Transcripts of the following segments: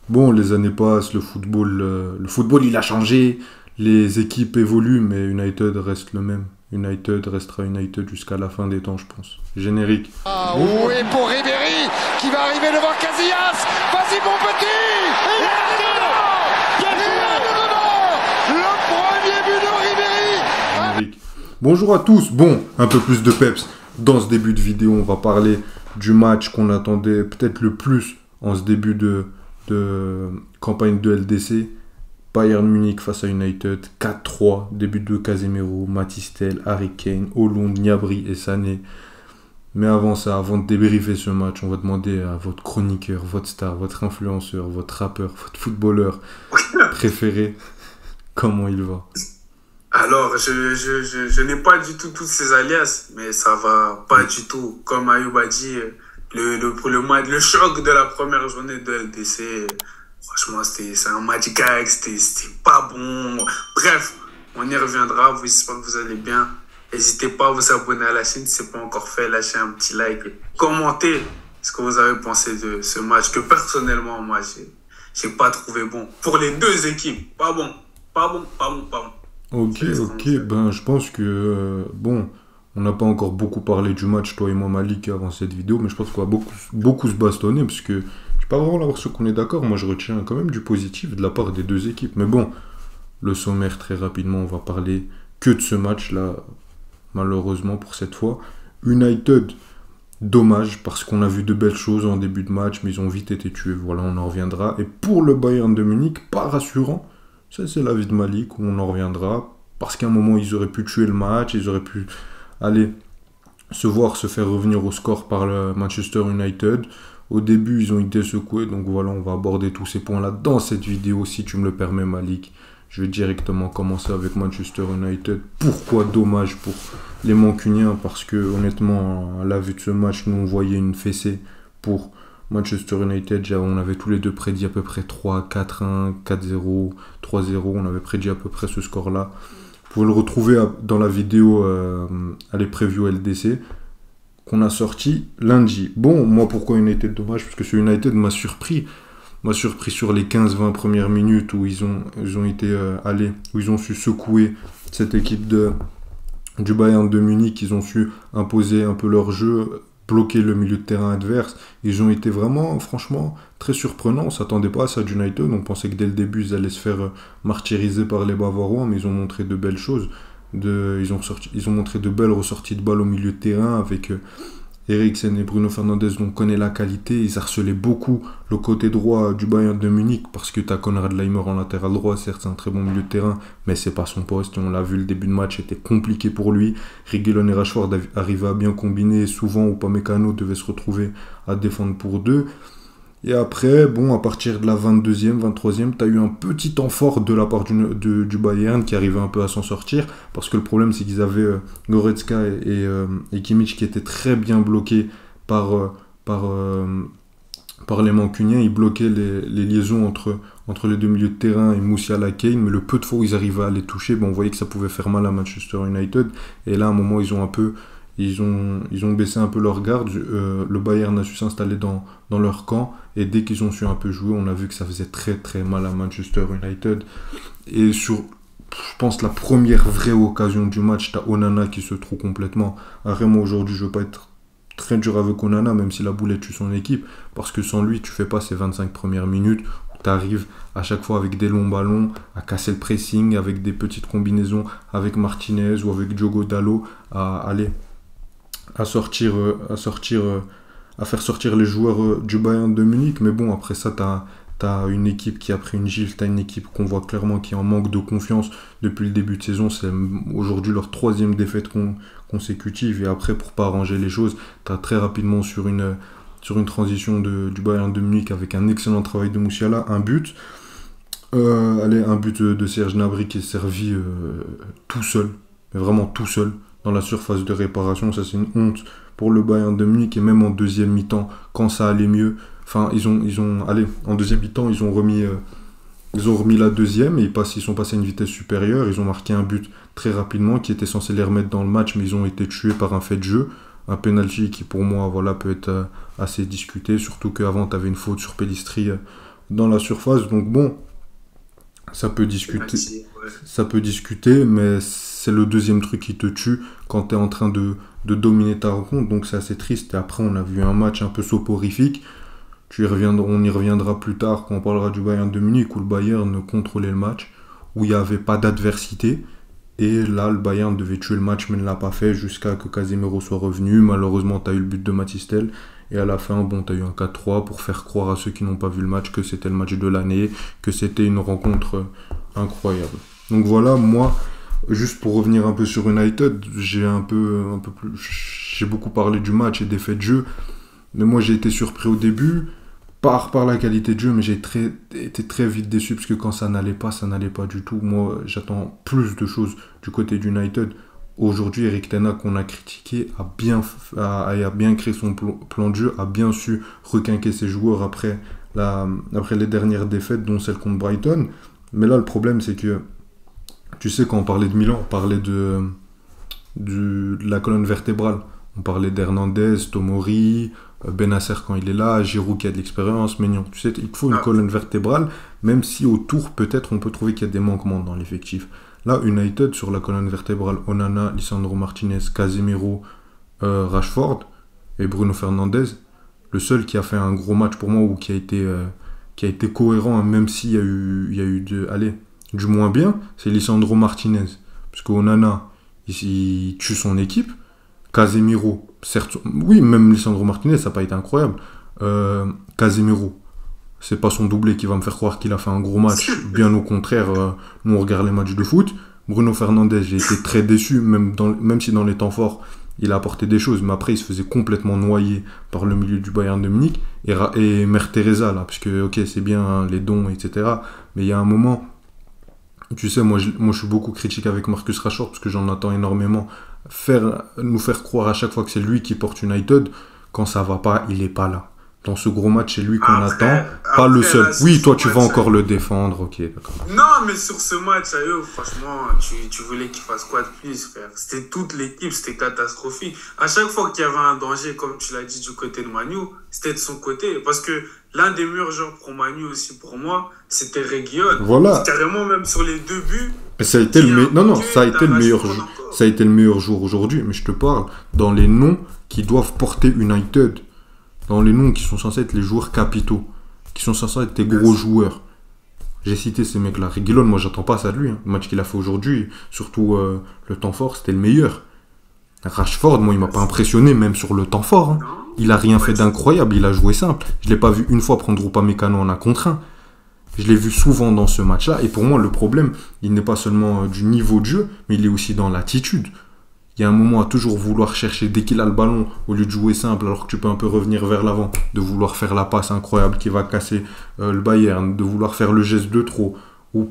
Bon, les années passent, le football il a changé, les équipes évoluent, mais United reste le même. United restera United jusqu'à la fin des temps, je pense. Générique. Ah Bonjour. oui, pour Ribéry qui va arriver devant Casillas. Vas-y mon petit. Il est dedans. Le premier but de Ribéry. Générique. Bonjour à tous. Bon, un peu plus de peps. Dans ce début de vidéo, on va parler du match qu'on attendait peut-être le plus en ce début de campagne de LDC. Bayern Munich face à United, 4-3, début de Casemiro, Matistel, Harry Kane, Haaland, Gnabry et Sané. Mais avant ça, avant de débriefer ce match, on va demander à votre chroniqueur, votre star, votre influenceur, votre rappeur, votre footballeur préféré, comment il va. Alors, je n'ai pas du tout toutes ces alias, mais ça va pas du tout. Comme Ayoub a dit, le choc de la première journée de LDC, franchement, c'est un match gag, c'était pas bon. Bref, on y reviendra. J'espère que vous allez bien. N'hésitez pas à vous abonner à la chaîne si ce n'est pas encore fait. Lâchez un petit like. Commentez ce que vous avez pensé de ce match que personnellement, moi, j'ai pas trouvé bon. Pour les deux équipes, pas bon. Pas bon, pas bon, pas bon. Ok, ben je pense que, bon, on n'a pas encore beaucoup parlé du match, toi et moi, Malik, avant cette vidéo, mais je pense qu'on va beaucoup se bastonner, parce que j'ai pas vraiment l'impression qu'on est d'accord. Moi, je retiens quand même du positif de la part des deux équipes. Mais bon, le sommaire, très rapidement, on va parler que de ce match-là, malheureusement pour cette fois. United, dommage, parce qu'on a vu de belles choses en début de match, mais ils ont vite été tués. Voilà, on en reviendra. Et pour le Bayern de Munich, pas rassurant. Ça, c'est l'avis de Malik, où on en reviendra. Parce qu'à un moment, ils auraient pu tuer le match, ils auraient pu aller se faire revenir au score par le Manchester United. Au début, ils ont été secoués, donc voilà, on va aborder tous ces points-là dans cette vidéo, si tu me le permets, Malik. Je vais directement commencer avec Manchester United. Pourquoi dommage pour les Mancuniens? Parce que, honnêtement, à la vue de ce match, nous, on voyait une fessée pour Manchester United. On avait tous les deux prédit à peu près 3, 4-1, 4-0, 3-0. On avait prédit à peu près ce score-là. Vous pouvez le retrouver dans la vidéo à les preview LDC qu'on a sorti lundi. Bon, moi, pourquoi United dommage? Parce que ce United m'a surpris. M'a surpris sur les 15-20 premières minutes où ils ont été où ils ont su secouer cette équipe du Bayern de Munich. Ils ont su imposer un peu leur jeu, bloquer le milieu de terrain adverse. Ils ont été vraiment, franchement, très surprenants. On ne s'attendait pas à ça d'United. On pensait que dès le début, ils allaient se faire martyriser par les Bavarois, mais ils ont montré de belles choses. Ils ont montré de belles ressorties de balles au milieu de terrain avec Eriksen et Bruno Fernandes, dont on connaît la qualité. Ils harcelaient beaucoup le côté droit du Bayern de Munich parce que tu as Konrad Laimer en latéral droit. Certes, c'est un très bon milieu de terrain, mais c'est pas son poste. On l'a vu, le début de match était compliqué pour lui. Reguilon et Rashford arrivaient à bien combiner. Souvent, Upamecano devait se retrouver à défendre pour deux. Et après, bon, à partir de la 22e, 23e, tu as eu un petit temps fort de la part du Bayern qui arrivait un peu à s'en sortir. Parce que le problème, c'est qu'ils avaient Goretzka et Kimmich qui étaient très bien bloqués par les Mancuniens. Ils bloquaient les liaisons entre les deux milieux de terrain et Musiala, Kane. Mais le peu de fois où ils arrivaient à les toucher, bon, on voyait que ça pouvait faire mal à Manchester United. Et là, à un moment, ils ont baissé un peu leur garde. Le Bayern a su s'installer dans leur camp. Et dès qu'ils ont su un peu jouer, on a vu que ça faisait très très mal à Manchester United. Et sur, je pense, la première vraie occasion du match, tu as Onana qui se trouve complètement. Moi aujourd'hui, je veux pas être très dur avec Onana, même si la boulette tue son équipe. Parce que sans lui, tu fais pas ces 25 premières minutes où tu arrives à chaque fois avec des longs ballons, à casser le pressing, avec des petites combinaisons avec Martinez ou avec Diogo Dalot, à faire sortir les joueurs du Bayern de Munich. Mais bon, après ça, t'as une équipe qui a pris une gifle, t'as une équipe qu'on voit clairement qui est en manque de confiance depuis le début de saison. C'est aujourd'hui leur 3e défaite consécutive. Et après, pour pas arranger les choses, t'as très rapidement sur une transition du Bayern de Munich avec un excellent travail de Musiala, un but. Un but de Serge Gnabry qui est servi tout seul, mais vraiment tout seul, dans la surface de réparation. Ça, c'est une honte pour le Bayern de Munich. Et même en deuxième mi-temps, quand ça allait mieux, enfin, en deuxième mi-temps, ils ont remis la deuxième et ils sont passés à une vitesse supérieure. Ils ont marqué un but très rapidement qui était censé les remettre dans le match, mais ils ont été tués par un fait de jeu. Un penalty qui, pour moi, voilà, peut être assez discuté. Surtout qu'avant, tu avais une faute sur Pellistri dans la surface. Donc bon, ça peut discuter. Ouais. Ça peut discuter, mais c'est le deuxième truc qui te tue quand tu es en train de dominer ta rencontre. Donc c'est assez triste. Et après, on a vu un match un peu soporifique. On y reviendra plus tard quand on parlera du Bayern de Munich, où le Bayern contrôlait le match, où il n'y avait pas d'adversité. Et là, le Bayern devait tuer le match, mais ne l'a pas fait jusqu'à que Casemiro soit revenu. Malheureusement, tu as eu le but de Matistel. Et à la fin, bon, tu as eu un 4-3 pour faire croire à ceux qui n'ont pas vu le match que c'était le match de l'année, que c'était une rencontre incroyable. Donc voilà, moi, juste pour revenir un peu sur United, j'ai beaucoup parlé du match et des faits de jeu. Mais moi, j'ai été surpris au début par la qualité de jeu, mais j'ai été très vite déçu parce que quand ça n'allait pas du tout. Moi, j'attends plus de choses du côté d'United. Aujourd'hui, Erik ten Hag, qu'on a critiqué, a bien créé son plan de jeu, a bien su requinquer ses joueurs après les dernières défaites, dont celle contre Brighton. Mais là, le problème, c'est que, tu sais, quand on parlait de Milan, on parlait de la colonne vertébrale. On parlait d'Hernandez, Tomori, Bennacer quand il est là, Giroud qui a de l'expérience, Maignan. Tu sais, il faut une colonne vertébrale, même si autour, peut-être, on peut trouver qu'il y a des manquements dans l'effectif. Là, United, sur la colonne vertébrale, Onana, Lisandro Martinez, Casemiro, Rashford et Bruno Fernandes, le seul qui a fait un gros match pour moi ou qui a été cohérent, hein, même s'il y a eu du moins bien, c'est Lisandro Martinez. Parce qu'Onana, il tue son équipe. Casemiro, certes, oui, même Lisandro Martinez, ça n'a pas été incroyable. Casemiro, c'est pas son doublé qui va me faire croire qu'il a fait un gros match. Bien au contraire, nous on regarde les matchs de foot. Bruno Fernandes, j'ai été très déçu, même si dans les temps forts, il a apporté des choses. Mais après, il se faisait complètement noyer par le milieu du Bayern de Munich. Et Mère Teresa, là, parce que, ok, c'est bien, hein, les dons, etc. Mais il y a un moment, tu sais, moi je suis beaucoup critique avec Marcus Rashford, parce que j'en attends énormément. Nous faire croire à chaque fois que c'est lui qui porte United, quand ça va pas, il est pas là. Dans ce gros match, c'est lui qu'on attend, pas le seul. Là, oui, toi tu vas encore le défendre, ok, d'accord. Non, mais sur ce match, franchement, tu voulais qu'il fasse quoi de plus, frère? C'était toute l'équipe, c'était catastrophique. À chaque fois qu'il y avait un danger, comme tu l'as dit, du côté de Manu, c'était de son côté. Parce que l'un des meilleurs joueurs pour Manu aussi, pour moi, c'était Reguilón. Voilà. Carrément, même sur les deux buts. Mais ça a été ça a été le meilleur jour. Ça a été le meilleur jour aujourd'hui, mais je te parle dans les noms qui doivent porter United. Dans les noms qui sont censés être les joueurs capitaux, qui sont censés être tes gros joueurs. J'ai cité ces mecs-là. Reguilón, moi j'attends pas ça de lui. Hein. Le match qu'il a fait aujourd'hui, surtout le temps fort, c'était le meilleur. Rashford, moi il m'a pas impressionné, même sur le temps fort. Hein. Il a rien fait d'incroyable, il a joué simple. Je l'ai pas vu une fois prendre Upamecano en 1 contre 1. Je l'ai vu souvent dans ce match-là. Et pour moi, le problème, il n'est pas seulement du niveau de jeu, mais il est aussi dans l'attitude. Il y a un moment à toujours vouloir chercher, dès qu'il a le ballon, au lieu de jouer simple, alors que tu peux un peu revenir vers l'avant, de vouloir faire la passe incroyable qui va casser le Bayern, de vouloir faire le geste de trop, ou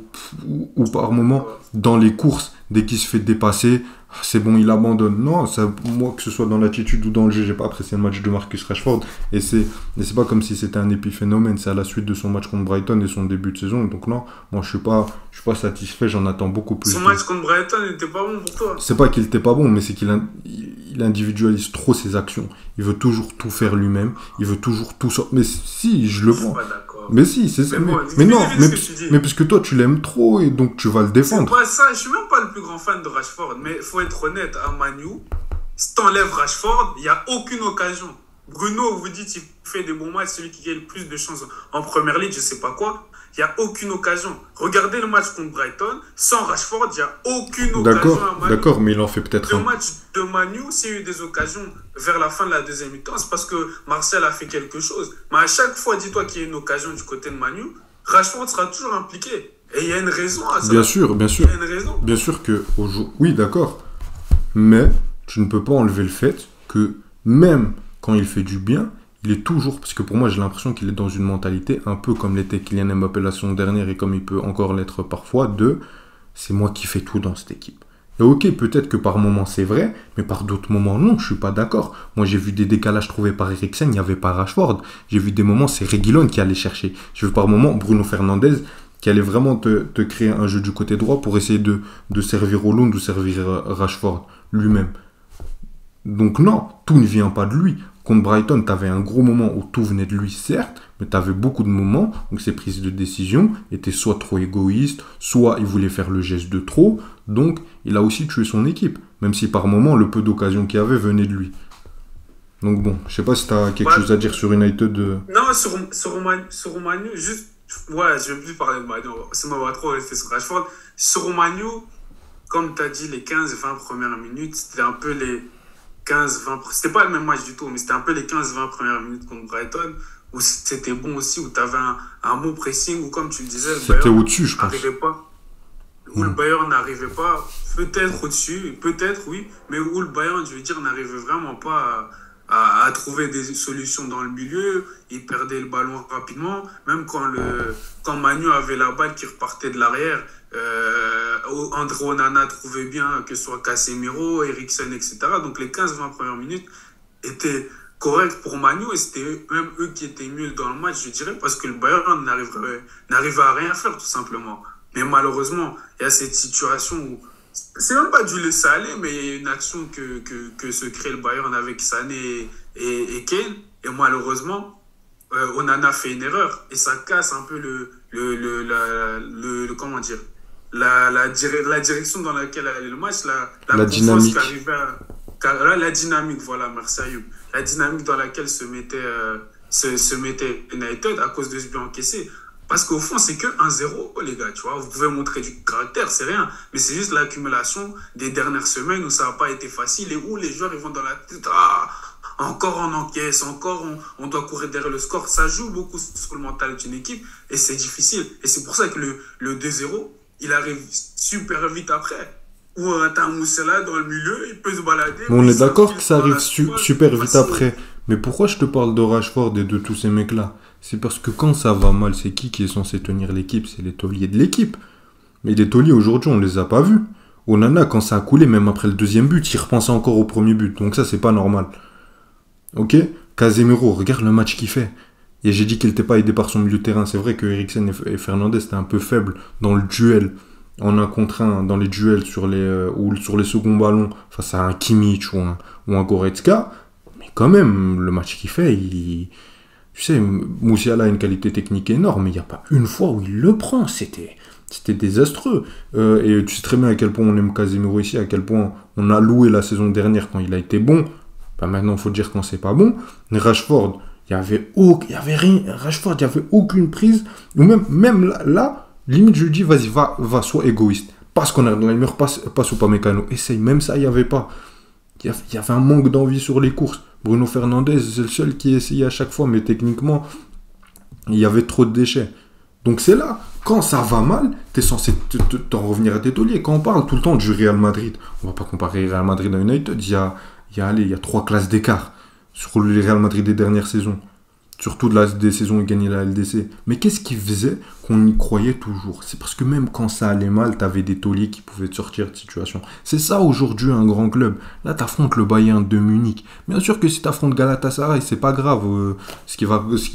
par moment, dans les courses, dès qu'il se fait dépasser, c'est bon, il abandonne. Non, moi, que ce soit dans l'attitude ou dans le jeu, j'ai pas apprécié le match de Marcus Rashford, et c'est pas comme si c'était un épiphénomène, c'est à la suite de son match contre Brighton et son début de saison, donc non, moi je suis pas satisfait, j'en attends beaucoup plus. Son match contre Brighton n'était pas bon pour toi? C'est pas qu'il était pas bon, mais c'est qu'il individualise trop ses actions. Il veut toujours tout faire lui-même, il veut toujours tout sortir. Mais si, je le prends. Mais si, c'est ça. Mais non, mais parce que toi tu l'aimes trop et donc tu vas le défendre. C'est pas ça, je suis même pas le plus grand fan de Rashford, mais faut être honnête, à Manu, si t'enlèves Rashford, il n'y a aucune occasion. Bruno, vous dites, il fait des bons matchs, celui qui a le plus de chances en première ligue, je sais pas quoi. Il n'y a aucune occasion. Regardez le match contre Brighton, sans Rashford, il n'y a aucune occasion à Manu. D'accord, mais il en fait peut-être Le match de Manu, s'il y a eu des occasions vers la fin de la deuxième mi-temps, c'est parce que Martial a fait quelque chose. Mais à chaque fois, dis-toi qu'il y a une occasion du côté de Manu, Rashford sera toujours impliqué. Et il y a une raison à ça. Bien sûr. Il y a une raison. Bien sûr que... Oui, d'accord. Mais tu ne peux pas enlever le fait que même quand il fait du bien, il est toujours... Parce que pour moi, j'ai l'impression qu'il est dans une mentalité un peu comme l'était Kylian Mbappé la saison dernière et comme il peut encore l'être parfois, c'est moi qui fais tout dans cette équipe. Et ok, peut-être que par moments c'est vrai, mais par d'autres moments non, je suis pas d'accord. Moi j'ai vu des décalages trouvés par Eriksen, il n'y avait pas Rashford. J'ai vu des moments, c'est Reguilón qui allait chercher. J'ai vu par moments Bruno Fernandes qui allait vraiment te créer un jeu du côté droit pour essayer de servir Haaland ou servir Rashford lui-même. Donc non, tout ne vient pas de lui. Au Contre Brighton, tu avais un gros moment où tout venait de lui, certes, mais tu avais beaucoup de moments où ses prises de décision étaient soit trop égoïstes, soit il voulait faire le geste de trop. Donc, il a aussi tué son équipe, même si par moment, le peu d'occasions qu'il y avait venait de lui. Donc bon, je sais pas si tu as quelque chose à dire sur United. Non, sur Manu, juste. Ouais, je vais plus parler de Manu. Ça m'a trop resté sur Rashford. Sur Manu, comme tu as dit, les 15-20 premières minutes, c'était un peu les 15-20. C'était pas le même match du tout, mais c'était un peu les 15-20 premières minutes contre Brighton, où c'était bon aussi, où tu avais un bon pressing, où comme tu le disais, c'était au-dessus, je pense. Où le Bayern n'arrivait pas, peut-être au-dessus, peut-être oui, mais où le Bayern, je veux dire, n'arrivait vraiment pas à trouver des solutions dans le milieu. Il perdait le ballon rapidement, même quand Manu avait la balle qui repartait de l'arrière. André Onana trouvait bien que ce soit Casemiro, Eriksen, etc. Donc les 15-20 premières minutes étaient correctes pour Manu, et c'était même eux qui étaient mieux dans le match, je dirais, parce que le Bayern n'arrivait à rien faire, tout simplement. Mais malheureusement, il y a cette situation où c'est même pas du laisser aller, mais il y a une action que se crée le Bayern avec Sané et Kane, et malheureusement, Onana fait une erreur, et ça casse un peu comment dire, la direction dans laquelle allait le match, la dynamique. La dynamique, voilà, merci Ayoub. La dynamique dans laquelle se mettait United à cause de ce but encaissé. Parce qu'au fond, c'est que 1-0, les gars, tu vois. Vous pouvez montrer du caractère, c'est rien. Mais c'est juste l'accumulation des dernières semaines où ça n'a pas été facile et où les joueurs ils vont dans la tête. Ah, encore on encaisse, encore on doit courir derrière le score. Ça joue beaucoup sur le mental d'une équipe et c'est difficile. Et c'est pour ça que le 2-0, il arrive super vite après. Ou t'as un Moussela dans le milieu, il peut se balader. On est d'accord que ça arrive super vite après. Mais pourquoi je te parle de Rashford et de tous ces mecs-là? C'est parce que quand ça va mal, c'est qui est censé tenir l'équipe? C'est les tauliers de l'équipe. Mais les tauliers, aujourd'hui, on les a pas vus. Onana, quand ça a coulé, même après le deuxième but, il repensait encore au premier but. Donc ça, c'est pas normal. Ok? Casemiro, regarde le match qu'il fait. Et j'ai dit qu'il n'était pas aidé par son milieu de terrain. C'est vrai que Eriksen et Fernandes étaient un peu faibles dans le duel. En un contre un, dans les duels ou sur les seconds ballons, face à un Kimmich ou un Goretzka. Mais quand même, le match qu'il fait, tu sais, Moussiala a une qualité technique énorme, mais il n'y a pas une fois où il le prend. C'était désastreux. Et tu sais très bien à quel point on aime Casemiro ici, à quel point on a loué la saison dernière quand il a été bon. Ben maintenant, il faut dire quand c'est pas bon. Mais Rashford, il y avait rien. Rashford, il n'y avait aucune prise. Ou même là, limite, je lui dis, vas-y, va, sois égoïste. Parce qu'on a dans la meilleure passe ou pas Mécano. Essaye, même ça, il n'y avait pas. Il y avait un manque d'envie sur les courses. Bruno Fernandes, c'est le seul qui essayait à chaque fois, mais techniquement, il y avait trop de déchets. Donc c'est là, quand ça va mal, t'es censé t'en revenir à tes tauliers. Quand on parle tout le temps du Real Madrid, on va pas comparer Real Madrid à United, il y a 3 classes d'écart sur le Real Madrid des dernières saisons. Surtout des saisons où il gagnait la LDC. Mais qu'est-ce qui faisait qu'on y croyait toujours? C'est parce que même quand ça allait mal, t'avais des tauliers qui pouvaient te sortir de situation. C'est ça aujourd'hui un grand club. Là, t'affrontes le Bayern de Munich. Bien sûr que si t'affrontes Galatasaray, c'est pas grave. Ce qui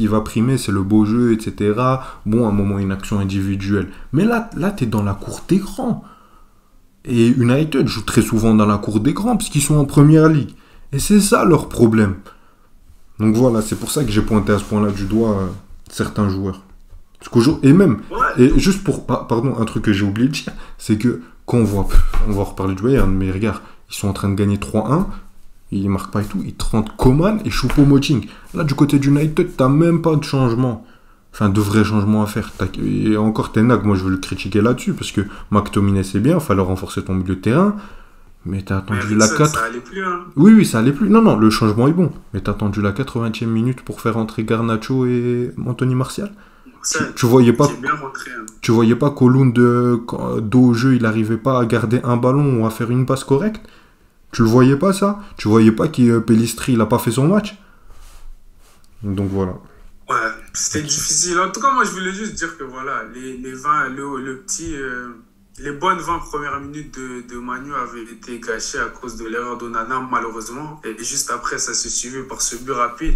va primer, c'est le beau jeu, etc. Bon, à un moment, une action individuelle. Mais là t'es dans la cour des grands. Et United joue très souvent dans la cour des grands parce qu'ils sont en première ligue. Et c'est ça leur problème. Donc voilà, c'est pour ça que j'ai pointé à ce point-là du doigt certains joueurs. Et même, et juste pardon, un truc que j'ai oublié de dire, c'est que quand on va reparler du Bayern, mais regarde, ils sont en train de gagner 3-1, ils marquent pas et tout, ils te rendent Coman et Choupo-Moting. Là, du côté du United, t'as même pas de changement. Enfin, de vrais changements à faire. Et encore, Ten Hag, moi je veux le critiquer là-dessus, parce que McTominay c'est bien, il fallait renforcer ton milieu de terrain. Mais t'as attendu la 4. Ça allait plus, hein. Oui, ça allait plus. Non, le changement est bon. Mais t'as attendu la 80e minute pour faire entrer Garnacho et Anthony Martial. Tu voyais pas. C'est bien rentré, hein. Tu voyais pas qu'Olund, dos au jeu, il arrivait pas à garder un ballon ou à faire une passe correcte. Tu le voyais pas, ça? Tu voyais pas que Pellistri, il a pas fait son match? Donc voilà. Ouais, c'était difficile. En tout cas, moi, je voulais juste dire que voilà, les 20, le petit. Les bonnes 20 premières minutes de Manu avaient été gâchées à cause de l'erreur d'Onana, malheureusement. Et juste après, ça s'est suivi par ce but rapide.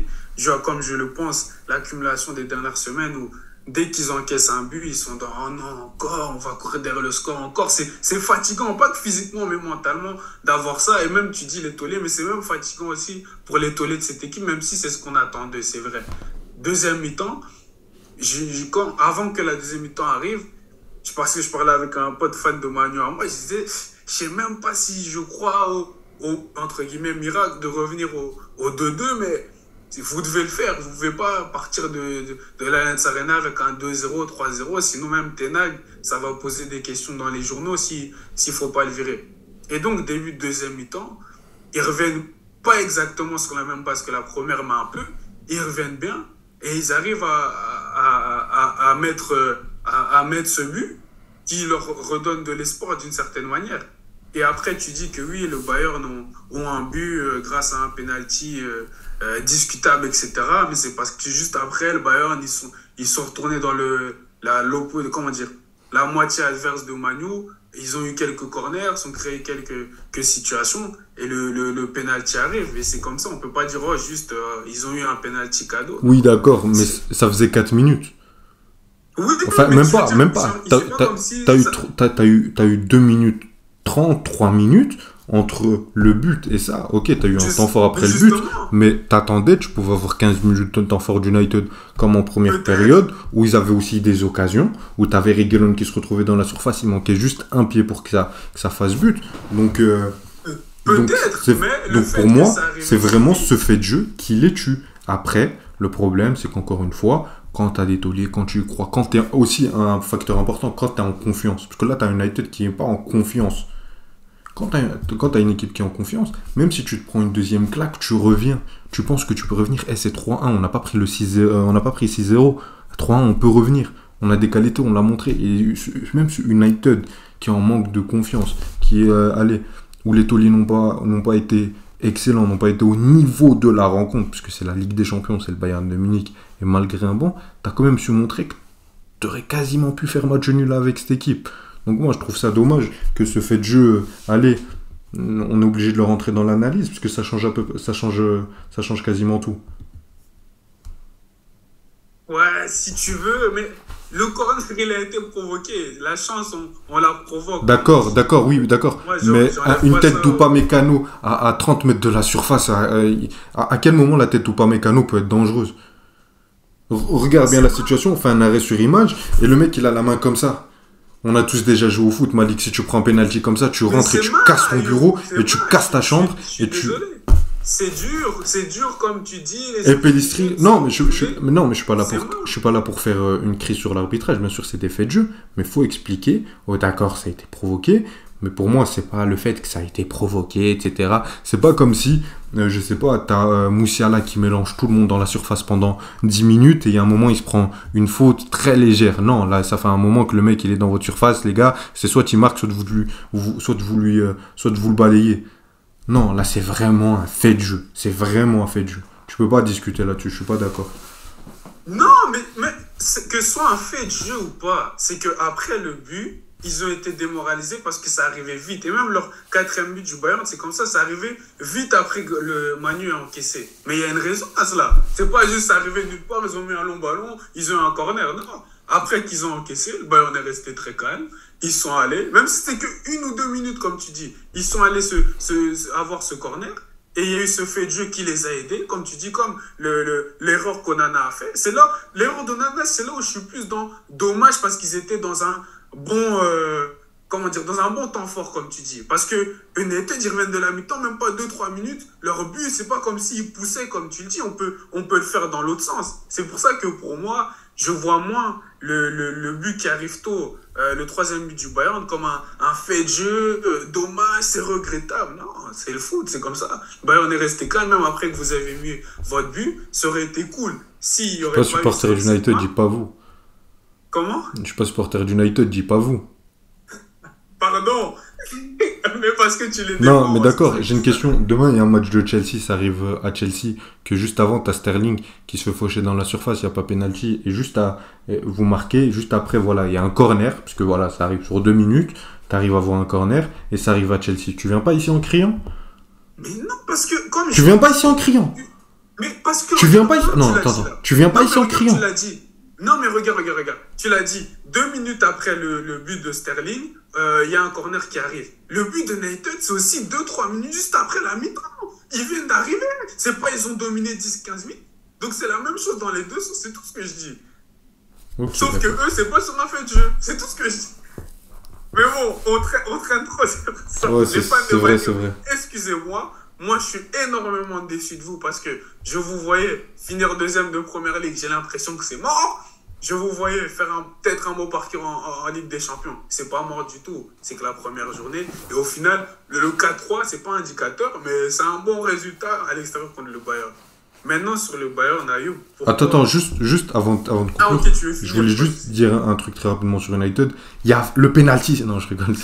Comme je le pense, l'accumulation des dernières semaines où dès qu'ils encaissent un but, ils sont dans oh non, encore, on va courir derrière le score encore. C'est fatigant, pas que physiquement, mais mentalement, d'avoir ça. Et même, tu dis les tollés, mais c'est même fatigant aussi pour les tollés de cette équipe, même si c'est ce qu'on attendait, c'est vrai. Deuxième mi-temps, avant que la deuxième mi-temps arrive, parce que je parlais avec un pote fan de Manu à moi, je disais, je sais même pas si je crois au entre guillemets, miracle de revenir au 2-2, mais vous devez le faire. Vous ne pouvez pas partir de l'Allianz Arena avec un 2-0, 3-0, sinon même Ten Hag, ça va poser des questions dans les journaux s'il ne faut pas le virer. Et donc, début de deuxième mi-temps, ils reviennent pas exactement ce qu'on a même parce que la première met un peu, ils reviennent bien et ils arrivent à mettre ce but qui leur redonne de l'espoir d'une certaine manière. Et après, tu dis que oui, le Bayern ont un but grâce à un penalty discutable, etc. Mais c'est parce que juste après, le Bayern, ils sont retournés dans la moitié adverse de Manu. Ils ont eu quelques corners, ils ont créé quelques situations et le penalty arrive. Et c'est comme ça, on ne peut pas dire, oh, juste, ils ont eu un penalty cadeau. Oui, d'accord, mais ça faisait 4 minutes. Oui, enfin, même pas. T'as eu 2 minutes 30, 3 minutes entre le but et ça. Ok, t'as eu un temps fort après le but, mais t'attendais, tu pouvais avoir 15 minutes de temps fort d'United comme en première période, où ils avaient aussi des occasions, où t'avais Reguilón qui se retrouvait dans la surface, il manquait juste un pied pour que ça fasse but. Donc pour moi, c'est vraiment ce fait de jeu qui les tue. Après, le problème, c'est qu'encore une fois, quand tu as des tauliers, quand tu y crois, quand tu es aussi un facteur important, quand tu es en confiance. Parce que là, tu as un United qui n'est pas en confiance. Quand tu as une équipe qui est en confiance, même si tu te prends une deuxième claque, tu reviens. Tu penses que tu peux revenir. C'est 3-1, on n'a pas pris 6-0. 3-1, on peut revenir. On a des qualités, on l'a montré. Et même sur United qui est en manque de confiance, qui est où les tauliers n'ont pas été excellents, n'ont pas été au niveau de la rencontre, puisque c'est la Ligue des Champions, c'est le Bayern de Munich, et malgré un banc, tu as quand même su montrer que tu aurais quasiment pu faire match nul avec cette équipe. Donc moi, je trouve ça dommage que ce fait de jeu, on est obligé de le rentrer dans l'analyse, parce que ça change quasiment tout. Ouais, si tu veux, mais le corner, il a été provoqué. La chance, on la provoque. D'accord, oui, d'accord. Mais une tête d'Upamecano à 30 mètres de la surface, à quel moment la tête d'Upamecano peut être dangereuse? Regarde bien la situation, on fait un arrêt sur image, et le mec, il a la main comme ça. On a tous déjà joué au foot, Malik. Si tu prends un penalty comme ça, tu rentres et tu casses ton bureau, et tu casses ta chambre, et tu... C'est dur comme tu dis. Et Pellistri, non, mais je suis pas là pour faire une crise sur l'arbitrage. Bien sûr, c'est des faits de jeu, mais faut expliquer. Oh, d'accord, ça a été provoqué, mais pour moi, c'est pas le fait que ça a été provoqué, etc. C'est pas comme si, je sais pas, t'as Moussiala qui mélange tout le monde dans la surface pendant 10 minutes et il y a un moment, il se prend une faute très légère. Non, là, ça fait un moment que le mec, il est dans votre surface, les gars. C'est soit il marque, soit vous le balayez. Non, là, c'est vraiment un fait de jeu. C'est vraiment un fait de jeu. Tu peux pas discuter là-dessus, je suis pas d'accord. Non, mais que ce soit un fait de jeu ou pas, c'est qu'après le but, ils ont été démoralisés parce que ça arrivait vite. Et même leur 4e but du Bayern, c'est comme ça arrivait vite après que le Manu a encaissé. Mais il y a une raison à cela. C'est pas juste arrivé nulle part, ils ont mis un long ballon, ils ont eu un corner. Non. Après qu'ils ont encaissé, le Bayern est resté très calme. Ils sont allés, même si c'était que 1 ou 2 minutes, comme tu dis, ils sont allés avoir ce corner. Et il y a eu ce fait de jeu qui les a aidés, comme tu dis, comme l'erreur qu'Onana a fait. C'est là, l'erreur d'Onana, c'est là où je suis plus dans dommage parce qu'ils étaient dans un bon, dans un bon temps fort, comme tu dis. Parce que United, ils reviennent de la mi-temps, même pas 2-3 minutes. Leur but, c'est pas comme s'ils poussaient, comme tu le dis. On peut le faire dans l'autre sens. C'est pour ça que pour moi, je vois moins le but qui arrive tôt, le 3e but du Bayern, comme un fait de jeu, dommage, c'est regrettable. Non, c'est le foot, c'est comme ça. Le Bayern est resté calme, même après que vous avez mis votre but, ça aurait été cool. S'il y aurait pas supporter d'United, dis pas vous. Comment? Je suis pas supporter d'United, dis pas vous. Pardon. Mais parce que tu les défends. Non, mais d'accord, j'ai une question. Demain, il y a un match de Chelsea, ça arrive à Chelsea, que juste avant, tu as Sterling qui se fait faucher dans la surface, il n'y a pas penalty, et juste vous marquez, juste après, voilà, il y a un corner, parce que voilà, ça arrive sur 2 minutes, tu arrives à avoir un corner, et ça arrive à Chelsea. Tu viens pas ici en criant? Mais non, parce que... Comme tu viens pas ici en criant? Mais parce que... Tu viens pas ici... Non, attends. Tu viens pas ici en criant? Tu l'as dit. Non, mais regarde. Tu l'as dit, 2 minutes après le but de Sterling, il y a un corner qui arrive. Le but de United, c'est aussi 2-3 minutes juste après la mi-temps. Ils viennent d'arriver. C'est pas, ils ont dominé 10-15 minutes. Donc c'est la même chose dans les deux sens, c'est tout ce que je dis. Ok, Sauf que d'accord. eux, c'est pas sur ma fait de jeu. C'est tout ce que je dis. Mais bon, on traîne trop sur ça. Ouais, Les fans c'est de vrai, Man c'est U, vrai. excusez-moi, moi je suis énormément déçu de vous parce que je vous voyais finir deuxième de Première Ligue, j'ai l'impression que c'est mort. Je vous voyais faire peut-être un beau parcours en Ligue des Champions. C'est pas mort du tout. C'est que la première journée. Et au final, le 4-3, c'est pas indicateur, mais c'est un bon résultat à l'extérieur contre le Bayern. Maintenant, sur le Bayern, Ayoub, Attends, pourquoi... juste avant de Ah, conclure, ok, tu veux je finir, voulais pas de juste souci. dire un truc très rapidement sur United. Il y a le penalty. Non, je rigole,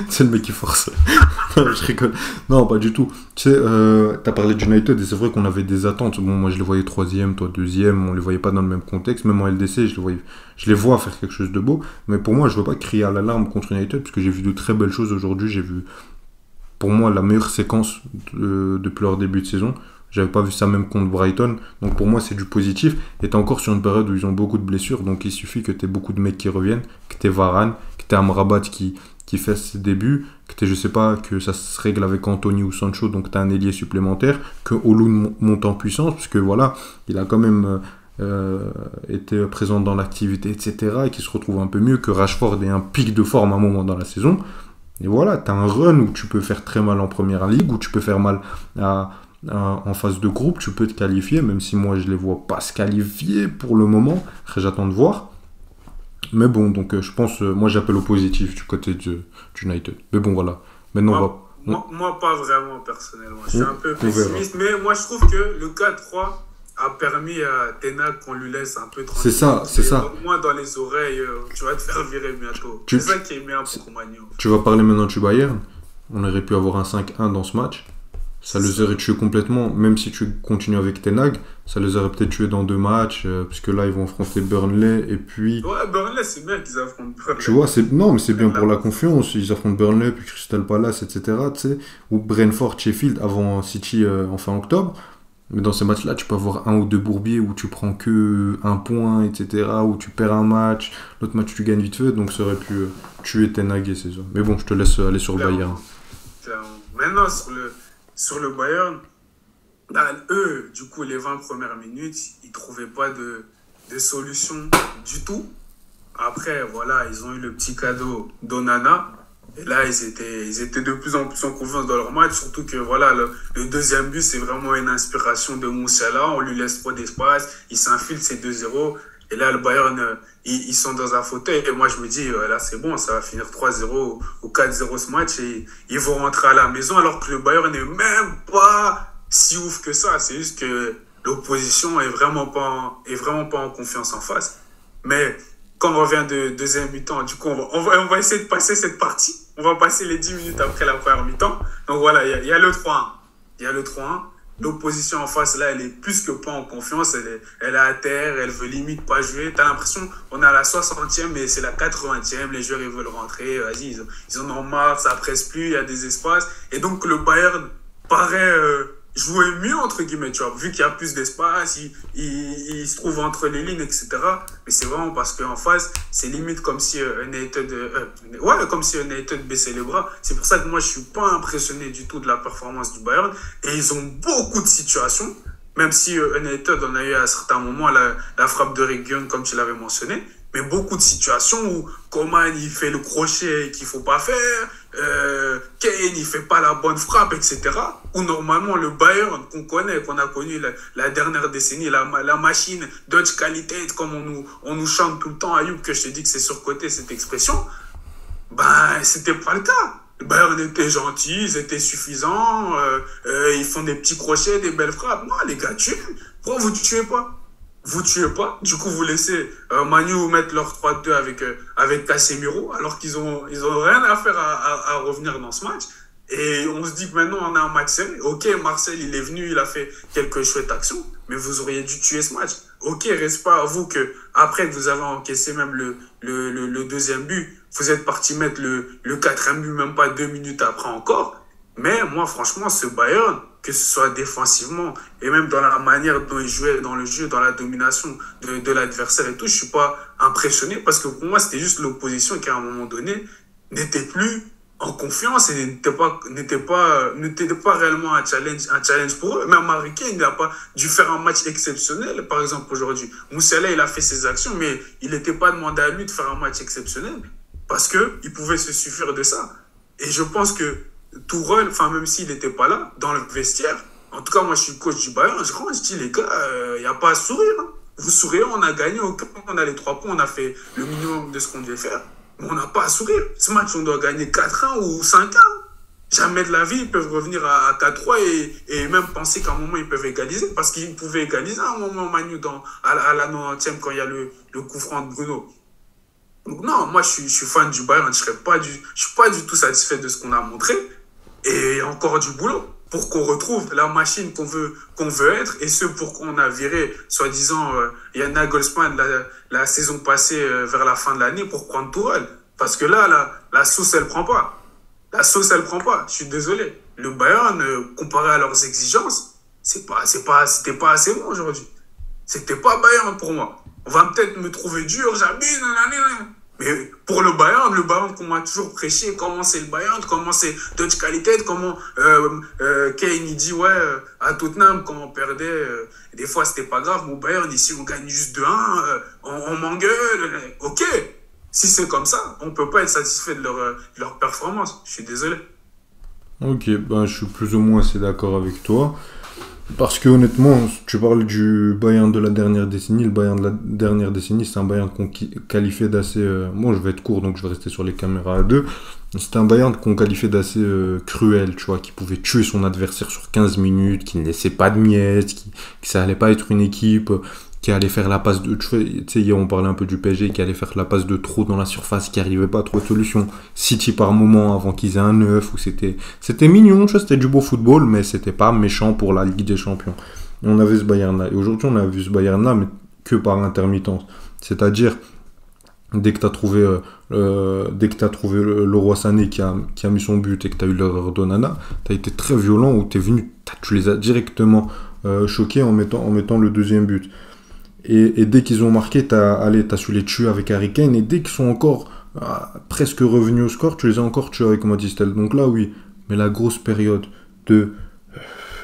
c'est le mec qui force. Non, je rigole. Non, pas du tout. Tu sais, t'as parlé de United et c'est vrai qu'on avait des attentes. Bon, moi je les voyais troisième, toi deuxième, on les voyait pas dans le même contexte. Même en LDC, je les vois faire quelque chose de beau. Mais pour moi, je veux pas crier à l'alarme contre United parce que j'ai vu de très belles choses aujourd'hui. J'ai vu, pour moi, la meilleure séquence depuis leur début de saison. J'avais pas vu ça même contre Brighton. Donc pour moi, c'est du positif. Et t'es encore sur une période où ils ont beaucoup de blessures. Donc il suffit que t'aies beaucoup de mecs qui reviennent. Que t'aies Varane, que t'aies Amrabat qui fait ses débuts. Que t'aies, je sais pas, que ça se règle avec Anthony ou Sancho. Donc t'as un ailier supplémentaire. Que Oloun monte en puissance. Parce que voilà, il a quand même été présent dans l'activité, etc. Et qui se retrouve un peu mieux. Que Rashford ait un pic de forme à un moment dans la saison. Et voilà, t'as un run où tu peux faire très mal en première ligue. Où tu peux faire mal en phase de groupe, tu peux te qualifier, même si moi je les vois pas se qualifier pour le moment. Après, j'attends de voir. Mais bon, donc je pense, moi j'appelle au positif du côté du United. Mais bon, voilà. Maintenant, Moi, pas vraiment, personnellement. Je suis un peu on verra. pessimiste, mais moi, je trouve que le 4-3 a permis à Tenak qu'on lui laisse un peu C'est tranquille. ça, c'est ça. Au moins, dans les oreilles, tu vas te faire virer bientôt. Tu, C'est ça qui est bien pour Manu. tu vas parler maintenant du Bayern. On aurait pu avoir un 5-1 dans ce match. Ça les aurait tués complètement, même si tu continues avec Tenag, ça les aurait peut-être tués dans 2 matchs, puisque là ils vont affronter Burnley et puis. Ouais, Burnley, c'est bien qu'ils affrontent Burnley. Tu vois, non, mais c'est bien pour la confiance. Ils affrontent Burnley, puis Crystal Palace, etc. Tu sais, ou Brentford, Sheffield avant City en fin octobre. Mais dans ces matchs-là, tu peux avoir un ou deux bourbiers où tu prends que un point, etc. Où tu perds un match, l'autre match tu gagnes vite fait, donc ça aurait pu tuer Tenag et ses hommes. Mais bon, je te laisse aller sur le Bayern. Clairement. Maintenant, sur le Bayern, bah, eux, du coup, les 20 premières minutes, ils ne trouvaient pas de solution du tout. Après, voilà, ils ont eu le petit cadeau d'Onana. Et là, ils étaient de plus en plus en confiance dans leur match. Surtout que voilà, le deuxième but, c'est vraiment une inspiration de Moussiala. On lui laisse pas d'espace. Il s'infile, c'est 2-0. Et là, le Bayern, ils sont dans un fauteuil. Et moi, je me dis, là, c'est bon, ça va finir 3-0 ou 4-0 ce match. Et ils vont rentrer à la maison. Alors que le Bayern n'est même pas si ouf que ça. C'est juste que l'opposition est vraiment pas en confiance en face. Mais quand on revient de deuxième mi-temps, du coup, on va essayer de passer cette partie. On va passer les 10 minutes après la première mi-temps. Donc voilà, il y a le 3-1. Il y a le 3-1. L'opposition en face, là, elle est plus que pas en confiance. Elle est à terre, elle veut limite pas jouer. T'as l'impression qu'on est à la 60e, mais c'est la 80e. Les joueurs, ils veulent rentrer. Vas-y, ils en ont marre, ça presse plus, il y a des espaces. Et donc, le Bayern paraît jouer mieux, entre guillemets, tu vois. Vu qu'il y a plus d'espace, il se trouve entre les lignes, etc. Mais c'est vraiment parce qu'en face, c'est limite comme si comme si United baissait les bras. C'est pour ça que moi, je suis pas impressionné du tout de la performance du Bayern. Et ils ont beaucoup de situations, même si United en a eu à un certain moment la frappe de Region, comme tu l'avais mentionné. Mais beaucoup de situations où Coman, il fait le crochet qu'il faut pas faire, Kane, il fait pas la bonne frappe, etc. Où normalement, le Bayern qu'on connaît, qu'on a connu la dernière décennie, la machine Dutch qualité, comme on nous chante tout le temps, Ayoub, que je te dis que c'est surcoté cette expression, ben, c'était pas le cas. Le Bayern était gentil, ils étaient suffisants, ils font des petits crochets, des belles frappes. Non, les gars, tuez. Pourquoi vous ne tuez pas? Vous tuez pas, du coup vous laissez Manu mettre leur 3-2 avec Casemiro, alors qu'ils ont rien à faire à revenir dans ce match. Et on se dit que maintenant on a un match serré. Ok, Marcel il est venu, il a fait quelques chouettes actions, mais vous auriez dû tuer ce match. Ok, reste pas à vous que après que vous avez encaissé même le deuxième but, vous êtes parti mettre le quatrième but même pas 2 minutes après encore. Mais moi franchement ce Bayern, que ce soit défensivement et même dans la manière dont il jouait dans le jeu, dans la domination de l'adversaire et tout, je suis pas impressionné parce que pour moi, c'était juste l'opposition qui, à un moment donné, n'était plus en confiance et n'était pas réellement un challenge pour eux. Même Harry Kane, il n'a pas dû faire un match exceptionnel, par exemple, aujourd'hui. Moussiala, il a fait ses actions, mais il n'était pas demandé à lui de faire un match exceptionnel parce qu'il pouvait se suffire de ça. Et je pense que Tourelle, enfin, même s'il n'était pas là, dans le vestiaire, en tout cas, moi, je suis coach du Bayern, je dis, les gars, il n'y a pas à sourire. Hein. Vous souriez, on a gagné, on a les 3 points, on a fait le minimum de ce qu'on devait faire. Mais on n'a pas à sourire. Ce match, on doit gagner 4-1 ou 5-1. Jamais de la vie, ils peuvent revenir à 4-3 et même penser qu'à un moment, ils peuvent égaliser. Parce qu'ils pouvaient égaliser à un moment, Manu, à la 90e, quand il y a le coup franc de Bruno. Donc non, moi, je suis fan du Bayern. Je suis pas du tout satisfait de ce qu'on a montré. Et il y a encore du boulot pour qu'on retrouve la machine qu'on veut être et ce pour qu'on a viré, soi-disant, Yann Nagelsmann la saison passée vers la fin de l'année pour prendre Tourelle. Parce que là, la sauce, elle prend pas. La sauce, elle prend pas. Je suis désolé. Le Bayern, comparé à leurs exigences, c'était pas assez bon aujourd'hui. C'était pas Bayern pour moi. On va peut-être me trouver dur, j'abuse, mais pour le Bayern qu'on m'a toujours prêché, comment c'est le Bayern, comment c'est Dutch Qualität, comment Kane il dit ouais, à Tottenham quand on perdait, des fois c'était pas grave, mais au Bayern ici on gagne juste 2-1, on m'engueule, ok, si c'est comme ça, on peut pas être satisfait de leur performance, je suis désolé. Ok, ben, je suis plus ou moins assez d'accord avec toi. Parce que honnêtement, tu parles du Bayern de la dernière décennie. Le Bayern de la dernière décennie, c'est un Bayern qu'on qualifiait d'assez... Bon, je vais être court, donc je vais rester sur les caméras à deux. C'était un Bayern qu'on qualifiait d'assez cruel, tu vois, qui pouvait tuer son adversaire sur 15 minutes, qui ne laissait pas de miettes, qui ça allait pas être une équipe qui allait faire la passe de... Tu sais, hier on parlait un peu du PSG, qui allait faire la passe de trop dans la surface, qui n'arrivait pas à trouver de solution. City par moment, avant qu'ils aient un 9, où c'était mignon, tu vois, c'était du beau football, mais c'était pas méchant pour la Ligue des Champions. Et on avait ce Bayern-là. Et aujourd'hui, on a vu ce Bayern-là, mais que par intermittence. C'est-à-dire, dès que tu as trouvé, le roi Sané qui a mis son but et que tu as eu l'erreur d'Onana, tu as été très violent, où tu les as directement choqués en mettant le deuxième but. Et dès qu'ils ont marqué, t'as su les tuer avec Harry Kane. Et dès qu'ils sont encore presque revenus au score, tu les as encore tués avec Matistel. Donc là, oui. Mais la grosse période du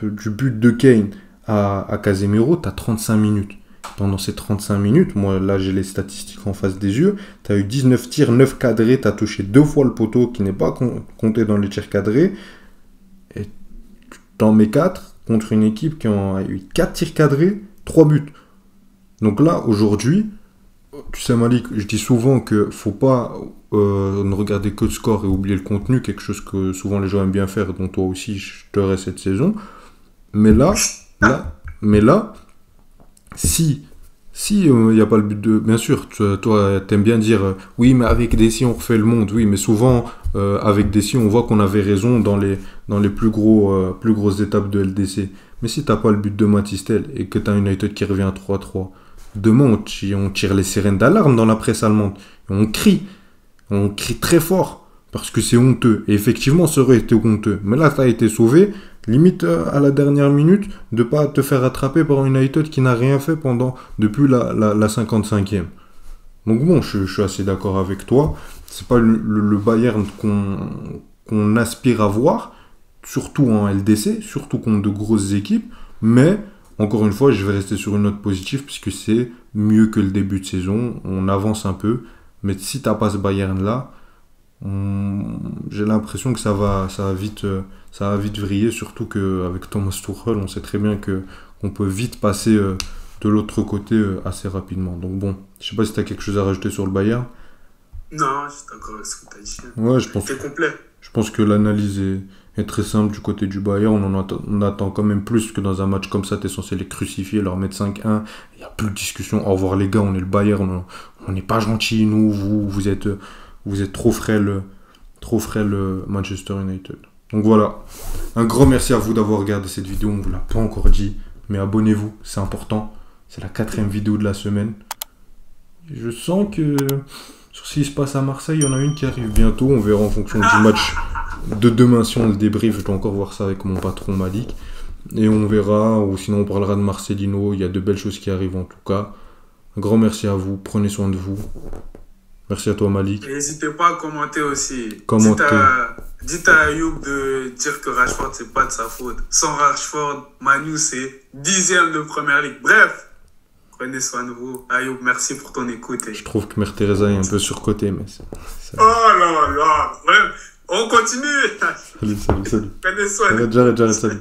but de Kane à Casemiro, t'as 35 minutes. Pendant ces 35 minutes, moi là j'ai les statistiques en face des yeux, t'as eu 19 tirs, 9 cadrés, t'as touché 2 fois le poteau qui n'est pas compté dans les tirs cadrés. Et tu t'en mets 4 contre une équipe qui a eu 4 tirs cadrés, 3 buts. Donc là, aujourd'hui, tu sais Malik, je dis souvent que faut pas ne regarder que le score et oublier le contenu, quelque chose que souvent les gens aiment bien faire, dont toi aussi je t'aurais cette saison. Mais là, si n'y a pas le but de... Bien sûr, toi t'aimes bien dire oui, mais avec Dessy on refait le monde. Oui, mais souvent avec Dessy on voit qu'on avait raison dans les plus grosses étapes de LDC. Mais si t'as pas le but de Matistel et que t'as United qui revient à 3-3, demain on tire les sirènes d'alarme dans la presse allemande. On crie très fort parce que c'est honteux. Et effectivement, ça aurait été honteux. Mais là, t'as été sauvé, limite à la dernière minute, de pas te faire attraper par United qui n'a rien fait depuis la 55e. Donc bon, je suis assez d'accord avec toi. C'est pas le Bayern qu'on aspire à voir, surtout en LDC, surtout contre de grosses équipes, mais encore une fois, je vais rester sur une note positive puisque c'est mieux que le début de saison, on avance un peu, mais si t'as pas ce Bayern-là, j'ai l'impression que ça va vite vriller, surtout qu'avec Thomas Tuchel, on sait très bien qu'on peut vite passer de l'autre côté assez rapidement. Donc bon, je sais pas si t'as quelque chose à rajouter sur le Bayern. Non, je suis d'accord avec ce que t'as dit. Ouais, c'est complet. Je pense que l'analyse est très simple du côté du Bayern. On attend quand même plus que dans un match comme ça. T'es censé les crucifier, leur mettre 5-1. Il n'y a plus de discussion. Au revoir les gars, on est le Bayern. On n'est pas gentils, nous. Vous êtes trop frêle Manchester United. Donc voilà. Un grand merci à vous d'avoir regardé cette vidéo. On ne vous l'a pas encore dit. Mais abonnez-vous, c'est important. C'est la 4e vidéo de la semaine. Je sens que sur ce qui se passe à Marseille, il y en a une qui arrive bientôt. On verra en fonction du match de demain si on le débrief. Je dois encore voir ça avec mon patron Malik. Et on verra, ou sinon on parlera de Marcelino. Il y a de belles choses qui arrivent en tout cas. Un grand merci à vous. Prenez soin de vous. Merci à toi, Malik. Et n'hésitez pas à commenter aussi. Commentez. Dites à Ayoub de dire que Rashford, c'est pas de sa faute. Sans Rashford, Manu, c'est 10e de Première Ligue. Bref, prenez soin de vous. Ayoub, merci pour ton écoute. Je trouve que Mère Teresa est un peu surcotée, mais ça... Oh là là, bref, on continue. Salut. Prenez soin de vous. J'arrête, salut.